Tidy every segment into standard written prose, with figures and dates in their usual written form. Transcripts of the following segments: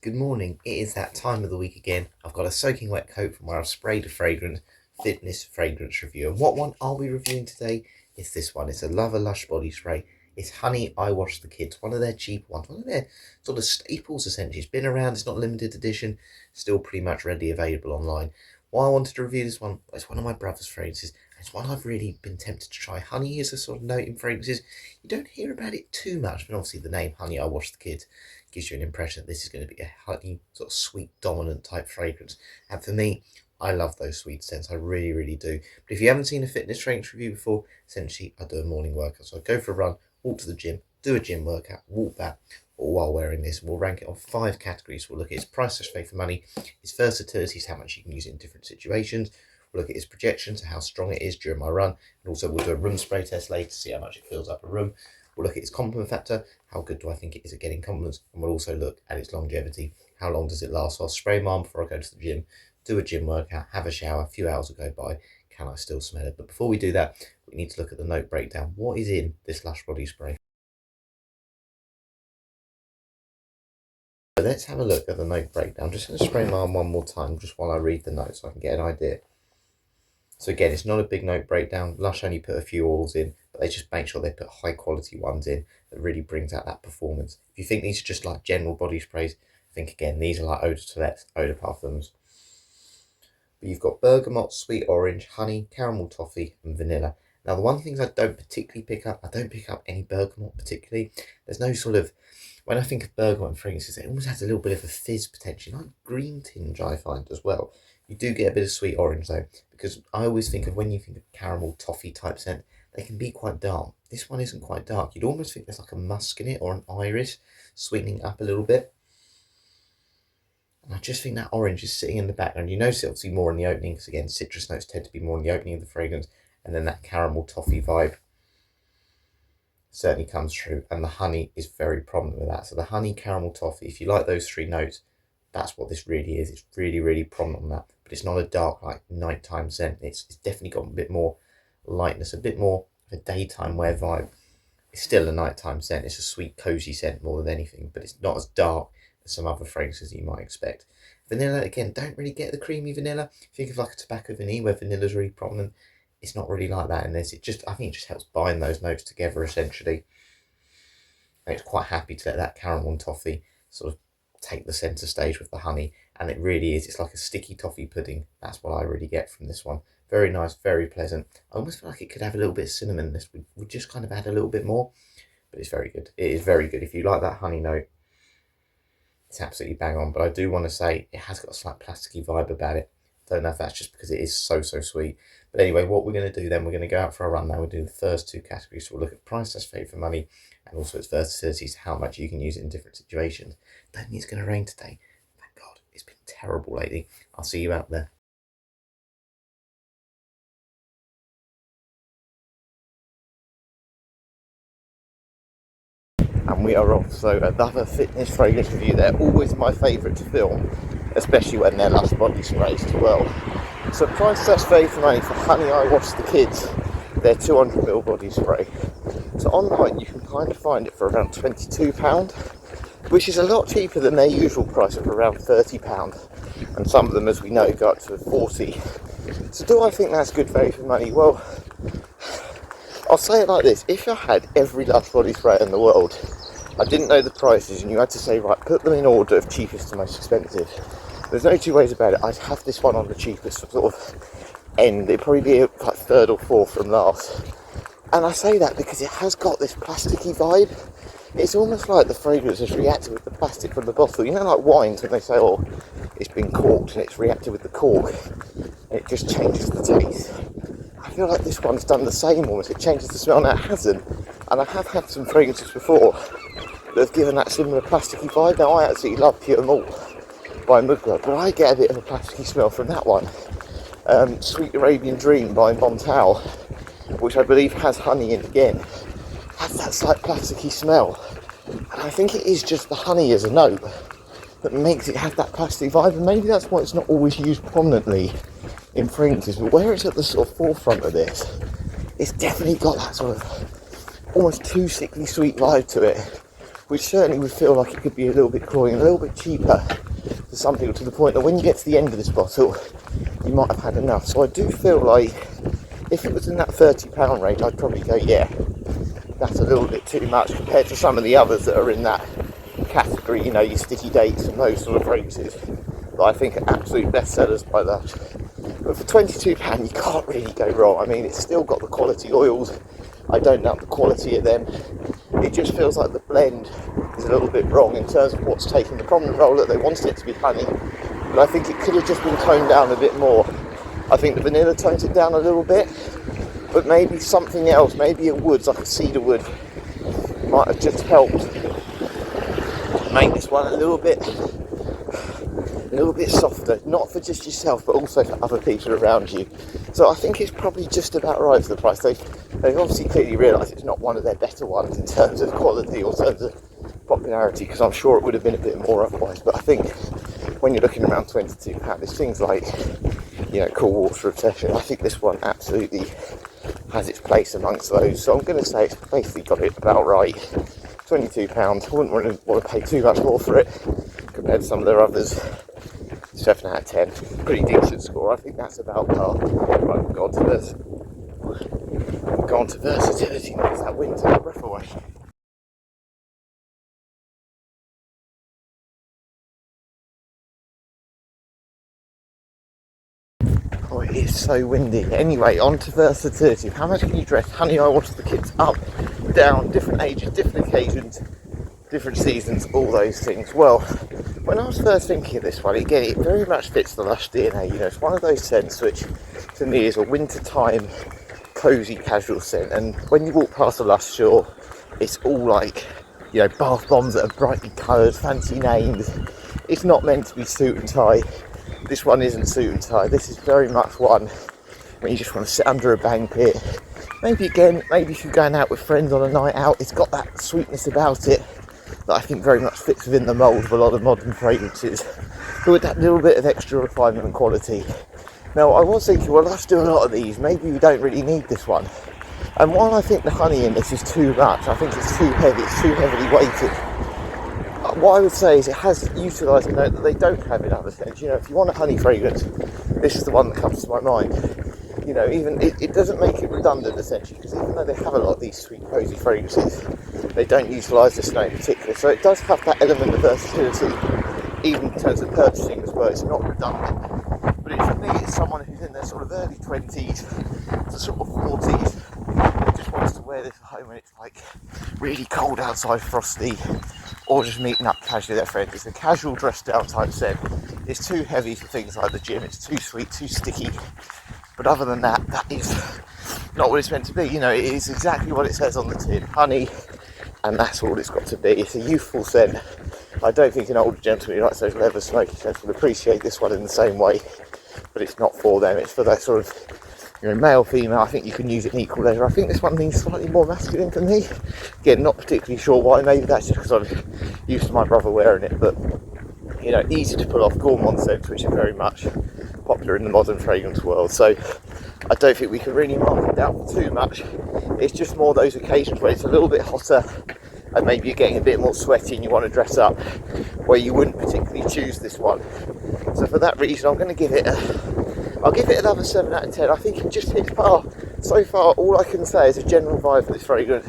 Good morning. It is that time of the week again. I've got a soaking wet coat from where I've sprayed a fragrance, fitness fragrance review. And what one are we reviewing today? It's this one. It's a Lush body spray. It's Honey I Wash the Kids, one of their cheaper ones, one of their sort of staples essentially. It's been around, it's not limited edition, still pretty much readily available online. Why I wanted to review this one, it's one of my brother's fragrances. It's one I've really been tempted to try. Honey is a sort of note in fragrances. You don't hear about it too much, but obviously the name Honey I Wash the Kids gives you an impression that this is going to be a honey, sort of sweet, dominant type fragrance. And for me, I love those sweet scents. I really, really do. But if you haven't seen a fitness fragrance review before, essentially I do a morning workout. So I go for a run, walk to the gym, do a gym workout, walk back, or while wearing this. We'll rank it on 5 categories. We'll look at its price slash value for money, its versatility, how much you can use it in different situations. We'll look at its projections, so how strong it is during my run. And also we'll do a room spray test later to see how much it fills up a room. We'll look at its compliment factor, how good do I think it is at getting compliments, and we'll also look at its longevity, how long does it last. So I'll spray my arm before I go to the gym, do a gym workout, have a shower, a few hours will go by, can I still smell it? But before we do that, we need to look at the note breakdown. What is in this Lush body spray? So let's have a look at the note breakdown. I'm just going to spray my arm one more time just while I read the notes so I can get an idea. So again, it's not a big note breakdown. Lush only put a few oils in, but they just make sure they put high quality ones in that really brings out that performance. If you think these are just like general body sprays, think again, these are like eau de toilette, eau de parfums. But you've got bergamot, sweet orange, honey, caramel toffee, and vanilla. Now the one things I don't particularly pick up, I don't pick up any bergamot particularly. There's no sort of, when I think of bergamot and fragrances, it almost has a little bit of a fizz potentially, like green tinge I find as well. You do get a bit of sweet orange though, because I always think of when you think of caramel toffee type scent, they can be quite dark. This one isn't quite dark. You'd almost think there's like a musk in it or an iris sweetening it up a little bit. And I just think that orange is sitting in the background. You notice it obviously more in the opening, because again, citrus notes tend to be more in the opening of the fragrance, and then that caramel toffee vibe certainly comes through, and the honey is very prominent with that. So the honey, caramel, toffee, if you like those 3 notes, that's what this really is. It's really, really prominent on that. But it's not a dark, like, nighttime scent. It's definitely got a bit more lightness, a bit more of a daytime wear vibe. It's still a nighttime scent. It's a sweet, cozy scent more than anything, but it's not as dark as some other fragrances you might expect. Vanilla, again, don't really get the creamy vanilla. Think of like a tobacco vanille where vanilla's really prominent. It's not really like that in this. I think it just helps bind those notes together essentially. And it's quite happy to let that caramel and toffee sort of take the centre stage with the honey, and it really is, it's like a sticky toffee pudding. That's what I really get from this one. Very nice, very pleasant. I almost feel like it could have a little bit of cinnamon in this. Would just kind of add a little bit more, but it's very good. It is very good. If you like that honey note, it's absolutely bang on. But I do want to say it has got a slight plasticky vibe about it. Don't know if that's just because it is so sweet. But anyway, what we're going to do then, we're going to go out for a run now. We'll do the first 2 categories. So we'll look at price slash value for money, and also its versatility, so how much you can use it in different situations. Don't think it's going to rain today. Thank God. It's been terrible lately. I'll see you out there. And we are off. So another fitness fragrance review. They're always my favourite to film, especially when they're Lush body sprays as well. So price slash value for money for Honey I Wash the Kids, their 200ml body spray. So online you can kind of find it for around £22, which is a lot cheaper than their usual price of around £30. And some of them, as we know, go up to 40. So do I think that's good value for money? Well, I'll say it like this. If I had every Lush body spray in the world, I didn't know the prices, and you had to say, right, put them in order of cheapest to most expensive, there's no 2 ways about it. I'd have this one on the cheapest sort of end. It'd probably be like 3rd or 4th from last. And I say that because it has got this plasticky vibe. It's almost like the fragrance has reacted with the plastic from the bottle. You know, like wines, when they say, oh, it's been corked and it's reacted with the cork, and it just changes the taste. I feel like this one's done the same almost. It changes the smell, and it hasn't. And I have had some fragrances before that have given that similar plasticky vibe. Now, I absolutely love Pure Malt by Mugler, but I get a bit of a plasticky smell from that one. Sweet Arabian Dream by Montal, which I believe has honey in again, has that slight plasticky smell. And I think it is just the honey as a note that makes it have that plastic vibe, and maybe that's why it's not always used prominently in fragrances, but where it's at the sort of forefront of this, it's definitely got that sort of almost too sickly sweet vibe to it, which certainly would feel like it could be a little bit cloying, a little bit cheaper for some people, to the point that when you get to the end of this bottle, you might have had enough. So I do feel like if it was in that £30 range, I'd probably go, yeah, that's a little bit too much compared to some of the others that are in that category, you know, your sticky dates and those sort of fragrances that I think are absolute bestsellers by Lush. But for £22, you can't really go wrong. I mean, it's still got the quality oils. I don't doubt the quality of them. It just feels like the blend is a little bit wrong in terms of what's taken the prominent role that they wanted it to be honey. But I think it could have just been toned down a bit more. I think the vanilla tones it down a little bit, but maybe something else, maybe a wood, like a cedar wood, might have just helped make this one a little bit softer, not for just yourself, but also for other people around you. So I think it's probably just about right for the price. They've obviously clearly realised it's not one of their better ones in terms of quality or terms of popularity, because I'm sure it would have been a bit more otherwise. But I think when you're looking around £22, there's things like, you know, Cool Water Obsession. I think this one absolutely has its place amongst those. So I'm going to say it's basically got it about right. £22. I wouldn't really want to pay too much more for it compared to some of their others. 7 out of 10. Pretty decent score. I think that's about par. Right, we've gone to versatility. That's that wind to the breath away. Oh, it is so windy. Anyway, on to versatility. How much can you dress? Honey, I watch the kids up, down, different ages, different occasions, different seasons, all those things. Well, when I was first thinking of this one, again, it very much fits the Lush DNA. You know, it's one of those scents which, to me, is a wintertime, cosy, casual scent. And when you walk past a Lush store, it's all like, you know, bath bombs that are brightly coloured, fancy names. It's not meant to be suit and tie. This one isn't suit and tie. This is very much one when you just want to sit under a bang pit. Maybe if you're going out with friends on a night out, it's got that sweetness about it that I think very much fits within the mould of a lot of modern fragrances, but with that little bit of extra refinement and quality. Now, I was thinking, well, let's do a lot of these. Maybe we don't really need this one. And while I think the honey in this is too much, I think it's too heavy, it's too heavily weighted. What I would say is it has utilised a note that they don't have in other scents. You know, if you want a honey fragrance, this is the one that comes to my mind. You know, even it doesn't make it redundant essentially, because even though they have a lot of these sweet, cosy fragrances, they don't utilise this note in particular. So it does have that element of versatility, even in terms of purchasing as well. It's not redundant. But for me, it's someone who's in their sort of early 20s to sort of 40s, who just wants to wear this at home when it's like really cold outside, frosty, or just meeting up casually with their friends. It's a casual dressed down type scent. It's too heavy for things like the gym. It's too sweet, too sticky. But other than that, that is not what it's meant to be. You know, it is exactly what it says on the tin. Honey, and that's all it's got to be. It's a youthful scent. I don't think an older gentleman who likes those leather smoky scents will appreciate this one in the same way. But it's not for them. It's for that sort of, you know, male, female. I think you can use it in equal measure. I think this one leans slightly more masculine for me. Again, not particularly sure why. Maybe that's just because I'm used to my brother wearing it. But, you know, easy to pull off gourmand scents, which are very much popular in the modern fragrance world. So I don't think we can really mark it down for too much. It's just more those occasions where it's a little bit hotter and maybe you're getting a bit more sweaty and you want to dress up, where you wouldn't particularly choose this one. So for that reason, I'm going to give it I'll give it another 7 out of 10. I think it just hits par. So far, all I can say is a general vibe for this fragrance.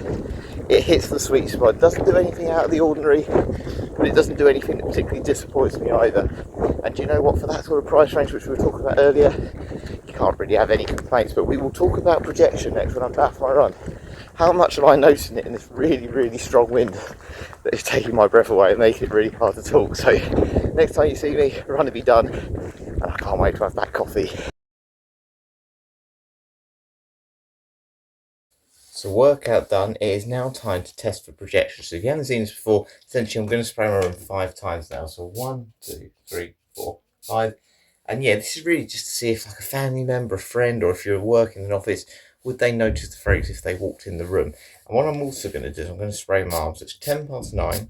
It hits the sweet spot. It doesn't do anything out of the ordinary, but it doesn't do anything that particularly disappoints me either. And do you know what? For that sort of price range, which we were talking about earlier, you can't really have any complaints. But we will talk about projection next when I'm back for my run. How much am I noticing it in this really, really strong wind that is taking my breath away and making it really hard to talk? So next time you see me, run to be done, and I can't wait to have that coffee. So workout done, it is now time to test for projection. So if you haven't seen this before, essentially I'm going to spray my room 5 times now. So 1, 2, 3, 4, 5. And yeah, this is really just to see if like a family member, a friend, or if you're working in an office, would they notice the fragrance if they walked in the room? And what I'm also going to do is I'm going to spray my arms. It's 9:10.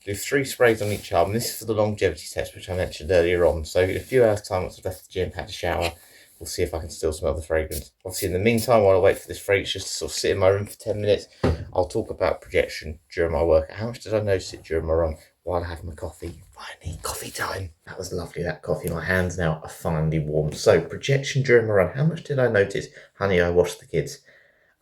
Do 3 sprays on each arm. This is for the longevity test, which I mentioned earlier on. So in a few hours' time, once I've left the gym, had a shower, we'll see if I can still smell the fragrance. Obviously, in the meantime, while I wait for this fragrance just to sort of sit in my room for 10 minutes, I'll talk about projection during my work. How much did I notice it during my run while I have my coffee? Finally, coffee time. That was lovely, that coffee. My hands now are finally warm. So, projection during my run. How much did I notice? Honey, I washed the kids.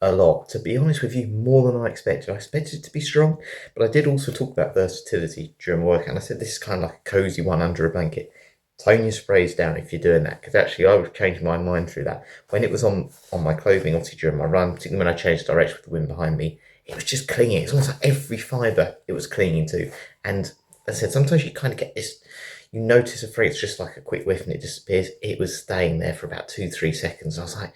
A lot. To be honest with you, more than I expected. I expected it to be strong, but I did also talk about versatility during work, and I said this is kind of like a cozy one under a blanket. Tone your sprays down if you're doing that, because actually I would change my mind through that. When it was on my clothing, obviously during my run, particularly when I changed direction with the wind behind me, it was just clinging. It's almost like every fibre it was clinging to. And as I said, sometimes you kind of get this, you notice a fragrance just like a quick whiff and it disappears. It was staying there for about 2-3 seconds. I was like,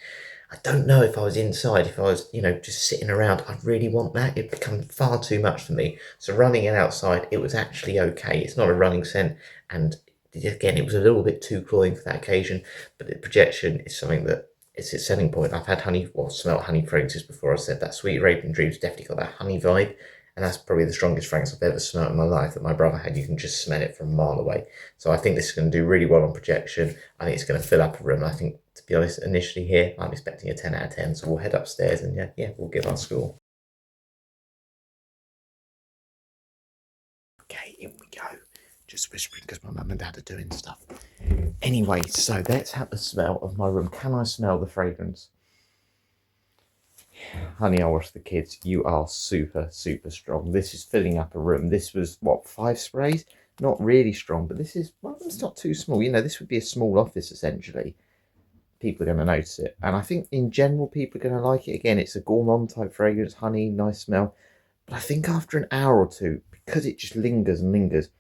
I don't know if I was inside, if I was, just sitting around, I'd really want that. It'd become far too much for me. So running it outside, it was actually okay. It's not a running scent, and again, it was a little bit too cloying for that occasion, but the projection is something that it's its selling point. I've had smelt honey fragrances before. I said that Sweet Arabian Dreams definitely got that honey vibe, and that's probably the strongest fragrance I've ever smelled in my life that my brother had. You can just smell it from a mile away. So I think this is going to do really well on projection. I think it's going to fill up a room. I think, to be honest, initially here, I'm expecting a 10 out of 10. So we'll head upstairs and yeah, we'll give our score. Okay, here we go. Just whispering because my mum and dad are doing stuff. Anyway, so let's have the smell of my room. Can I smell the fragrance? Honey, I washed the kids. You are super, super strong. This is filling up a room. This was, 5 sprays? Not really strong, but this is, it's not too small. This would be a small office, essentially. People are going to notice it. And I think, in general, people are going to like it. Again, it's a gourmand type fragrance. Honey, nice smell. But I think after an hour or two, because it just lingers and lingers,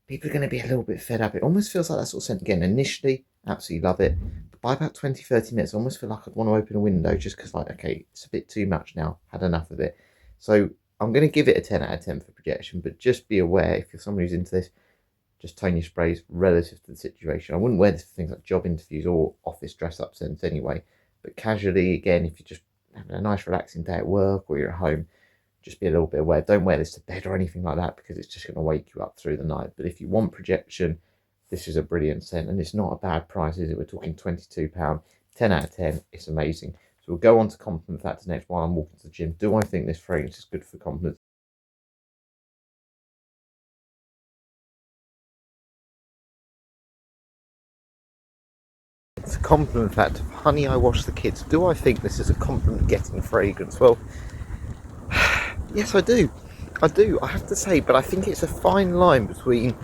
people are going to be a little bit fed up. It almost feels like that sort of scent. Again, initially, absolutely love it. But by about 20-30 minutes, I almost feel like I'd want to open a window just because, okay, it's a bit too much now. Had enough of it. So I'm going to give it a 10 out of 10 for projection. But just be aware, if you're someone who's into this, just tone your sprays relative to the situation. I wouldn't wear this for things like job interviews or office dress-up scents anyway. But casually, again, if you're just having a nice relaxing day at work or you're at home, just be a little bit aware. Don't wear this to bed or anything like that because it's just going to wake you up through the night. But if you want projection, this is a brilliant scent, and it's not a bad price, is it? We're talking £22, 10 out of 10. It's amazing. So we'll go on to compliment factors next while I'm walking to the gym. Do I think this fragrance is good for compliments? It's a compliment factor. Honey, I washed the kids. Do I think this is a compliment getting fragrance? Well, yes, I do. I have to say, but I think it's a fine line between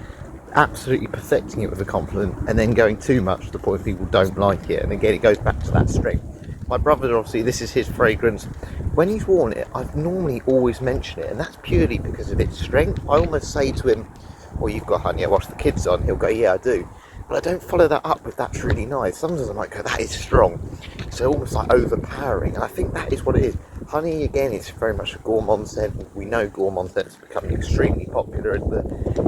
absolutely perfecting it with a compliment and then going too much to the point people don't like it. And again, it goes back to that strength. My brother, obviously, this is his fragrance. When he's worn it, I've normally always mentioned it, and that's purely because of its strength. I almost say to him, well, you've got Honey, I washed the kids on. He'll go, yeah, I do. But I don't follow that up with that's really nice. Sometimes I might go, that is strong. So almost like overpowering. And I think that is what it is. Honey, again, it's very much a gourmand scent. We know gourmand scents are becoming extremely popular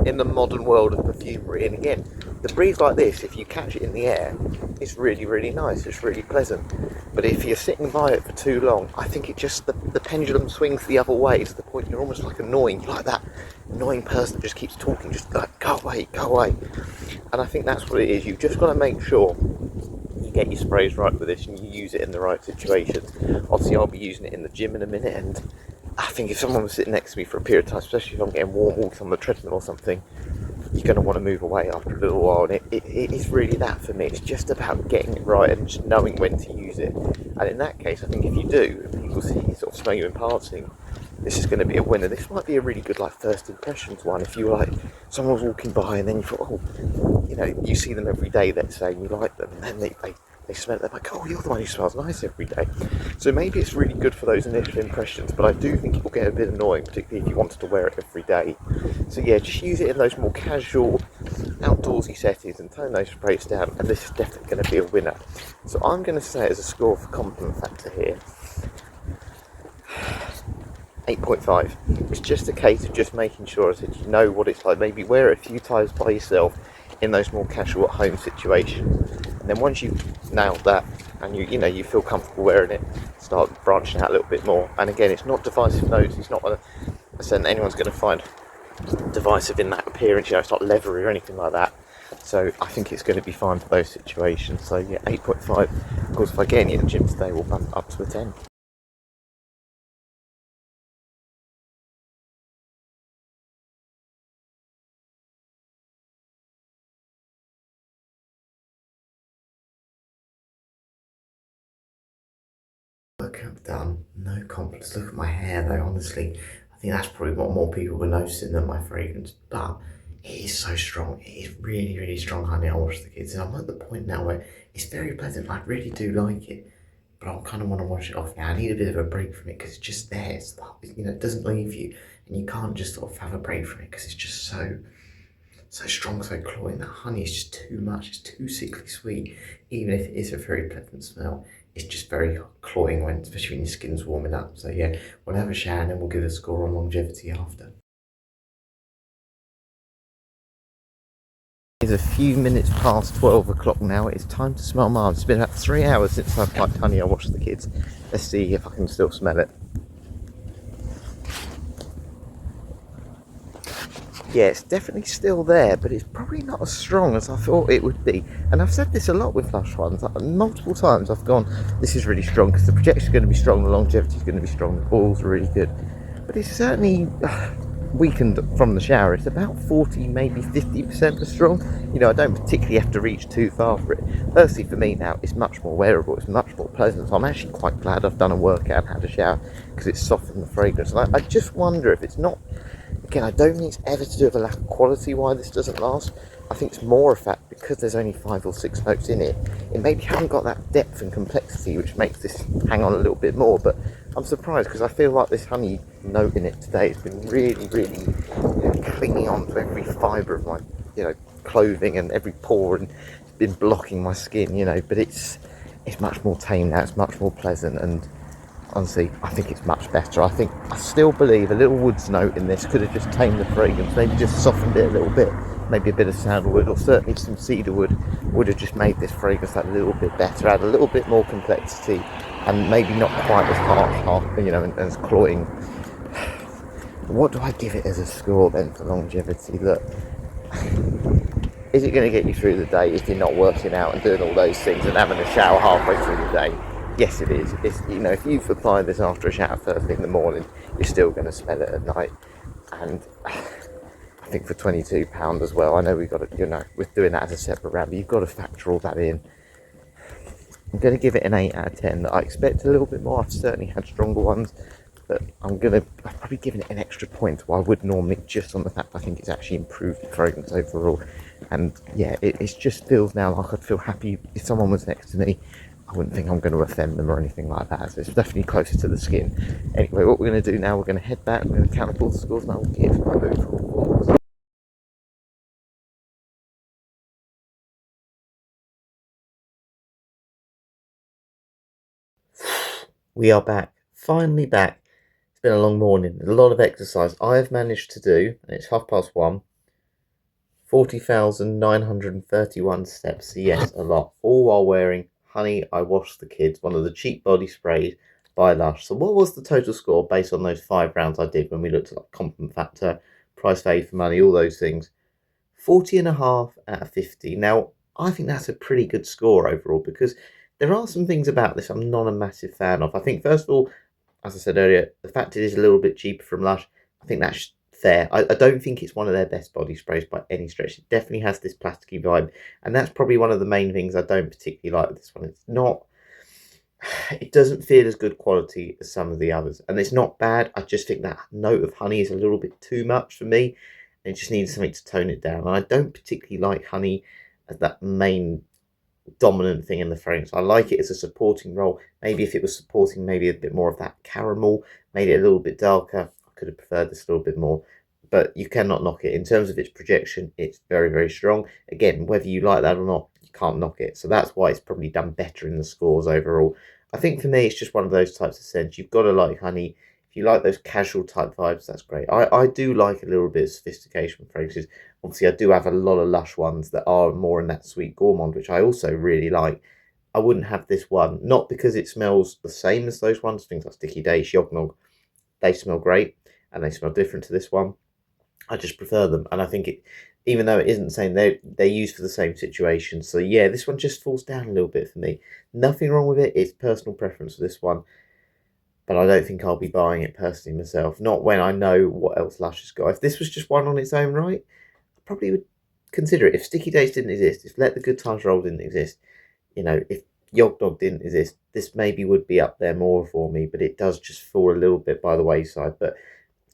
in the modern world of perfumery. And again, the breeze like this, if you catch it in the air, it's really, really nice. It's really pleasant. But if you're sitting by it for too long, I think it just, the pendulum swings the other way to the point you're almost like annoying. You're like that annoying person that just keeps talking, just like, go away, go away. And I think that's what it is. You've just got to make sure you get your sprays right with this and you use it in the right situations. Obviously, I'll be using it in the gym in a minute, and I think if someone was sitting next to me for a period of time, especially if I'm getting warm walks on the treadmill or something, you're going to want to move away after a little while. And it is really that for me. It's just about getting it right and just knowing when to use it. And in that case, I think if you do, and people see you sort of smell you in passing, this is going to be a winner. This might be a really good first impressions one. If you someone was walking by and then you thought, you see them every day, let's say, and you like them, and then they smell it, they're like, oh, you're the one who smells nice every day. So maybe it's really good for those initial impressions, but I do think it will get a bit annoying, particularly if you wanted to wear it every day. So yeah, just use it in those more casual, outdoorsy settings and tone those sprays down, and this is definitely going to be a winner. So I'm going to say as a score for compliment factor here, 8.5. It's just a case of just making sure that you know what it's like. Maybe wear it a few times by yourself in those more casual at home situations, and then once you've nailed that and you feel comfortable wearing it, start branching out a little bit more. And again, it's not divisive notes. It's not a scent anyone's going to find divisive in that appearance. It's not leathery or anything like that. So I think it's going to be fine for those situations. So yeah, 8.5. Of course, if I get any in the gym today, we'll bump up to a 10. Look, I've done no compliments. Look at my hair though, honestly. I think that's probably what more people were noticing than my fragrance. But it is so strong. It is really, really strong honey. I wash the kids. And I'm at the point now where it's very pleasant. I really do like it. But I kind of want to wash it off now. I need a bit of a break from it because it's just there. It's, it doesn't leave you. And you can't just sort of have a break from it because it's just so strong, so cloying. That honey is just too much. It's too sickly sweet. Even if it is a very pleasant smell, it's just very cloying when, especially when your skin's warming up. So yeah, we'll have a shower and then we'll give a score on longevity after. It's a few minutes past 12 o'clock now. It's time to smell my arms. It's been about 3 hours since I've wiped honey. I washed the kids. Let's see if I can still smell it. Yeah, it's definitely still there, but it's probably not as strong as I thought it would be. And I've said this a lot with Lush ones. Multiple times I've gone, this is really strong because the projection's going to be strong, the longevity's going to be strong, the balls are really good. But it's certainly weakened from the shower. It's about 40, maybe 50% as strong. I don't particularly have to reach too far for it. Firstly, for me now, it's much more wearable, it's much more pleasant. So I'm actually quite glad I've done a workout and had a shower because it's softened the fragrance. And I just wonder if it's not. Again, I don't think it's ever to do with a lack of quality why this doesn't last. I think it's more a fact because there's only 5 or 6 notes in it. It maybe hasn't got that depth and complexity which makes this hang on a little bit more. But I'm surprised because I feel like this honey note in it today has been really, really clinging on to every fibre of my, clothing and every pore, and it's been blocking my skin. But it's much more tame now. It's much more pleasant and. Honestly, I think it's much better. I still believe a little woods note in this could have just tamed the fragrance, maybe just softened it a little bit. Maybe a bit of sandalwood or certainly some cedarwood would have just made this fragrance that little bit better, add a little bit more complexity, and maybe not quite as harsh, and as cloying. What do I give it as a score then for longevity? Look, is it going to get you through the day if you're not working out and doing all those things and having a shower halfway through the day? Yes, it is. It's, if you've applied this after a shower first thing in the morning, you're still going to smell it at night. And I think for £22 as well, I know we've got to, we're doing that as a separate round, but you've got to factor all that in. I'm going to give it an 8 out of 10. I expect a little bit more. I've certainly had stronger ones, but I've probably given it an extra point to what I would normally, just on the fact I think it's actually improved the fragrance overall. And yeah, it just feels now like I'd feel happy if someone was next to me. I wouldn't think I'm going to offend them or anything like that. So it's definitely closer to the skin. Anyway, what we're going to do now, we're going to head back, we're going to count up all the scores, and I will give my overall scores. We are back. Finally back. It's been a long morning, a lot of exercise. I have managed to do, and it's 1:30, 40,931 steps. So yes, a lot. All while wearing Honey I Wash the Kids, one of the cheap body sprays by Lush. So what was the total score based on those 5 rounds I did when we looked at like compliment factor, price value for money, all those things? 40.5 out of 50. Now, I think that's a pretty good score overall because there are some things about this I'm not a massive fan of. I think, first of all, as I said earlier, the fact it is a little bit cheaper from Lush, I think that's fair. I don't think it's one of their best body sprays by any stretch. It definitely has this plasticky vibe, and that's probably one of the main things I don't particularly like with this one. It's not, it doesn't feel as good quality as some of the others, and it's not bad. I just think that note of honey is a little bit too much for me, and it just needs something to tone it down. And I don't particularly like honey as that main dominant thing in the fragrance. I like it as a supporting role. Maybe if it was supporting maybe a bit more of that caramel, made it a little bit darker, I could have preferred this a little bit more. But you cannot knock it. In terms of its projection, it's very, very strong. Again, whether you like that or not, you can't knock it. So that's why it's probably done better in the scores overall. I think for me, it's just one of those types of scents. You've got to like honey. If you like those casual type vibes, that's great. I do like a little bit of sophistication with fragrances. Obviously, I do have a lot of Lush ones that are more in that sweet gourmand, which I also really like. I wouldn't have this one, not because it smells the same as those ones, things like Sticky Days, Yognog, they smell great, and they smell different to this one. I just prefer them, and I think even though it isn't saying they're used for the same situation. So yeah, this one just falls down a little bit for me. Nothing wrong with it. It's personal preference for this one, but I don't think I'll be buying it personally myself. Not when I know what else Lush has got. If this was just one on its own right, I probably would consider it. If Sticky Dates didn't exist, if Let the Good Times Roll didn't exist, if Yog Dog didn't exist, this maybe would be up there more for me, but it does just fall a little bit by the wayside. But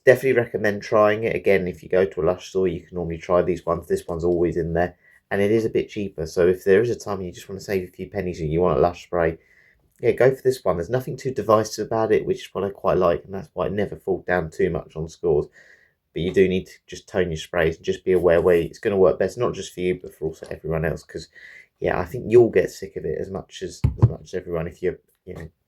definitely recommend trying it. Again, if you go to a Lush store, you can normally try these ones. This one's always in there, and it is a bit cheaper. So if there is a time you just want to save a few pennies and you want a Lush spray, yeah, go for this one. There's nothing too divisive about it, which is what I quite like, and that's why it never falls down too much on scores. But you do need to just tone your sprays and just be aware where it's going to work best, not just for you, but for also everyone else. Because, yeah, I think you'll get sick of it as much as everyone if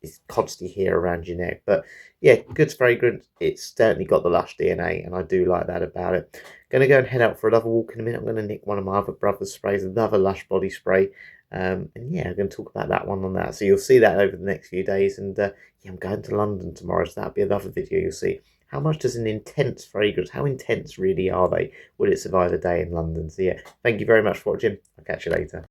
it's constantly here around your neck. But yeah, good fragrance. It's certainly got the Lush DNA, and I do like that about it. Going to go and head out for another walk in a minute. I'm going to nick one of my other brother's sprays, another Lush body spray. And yeah, I'm going to talk about that one on that. So you'll see that over the next few days. And yeah, I'm going to London tomorrow, so that'll be another video you'll see. How much does an intense fragrance, how intense really are they? Will it survive a day in London? So yeah, thank you very much for watching. I'll catch you later.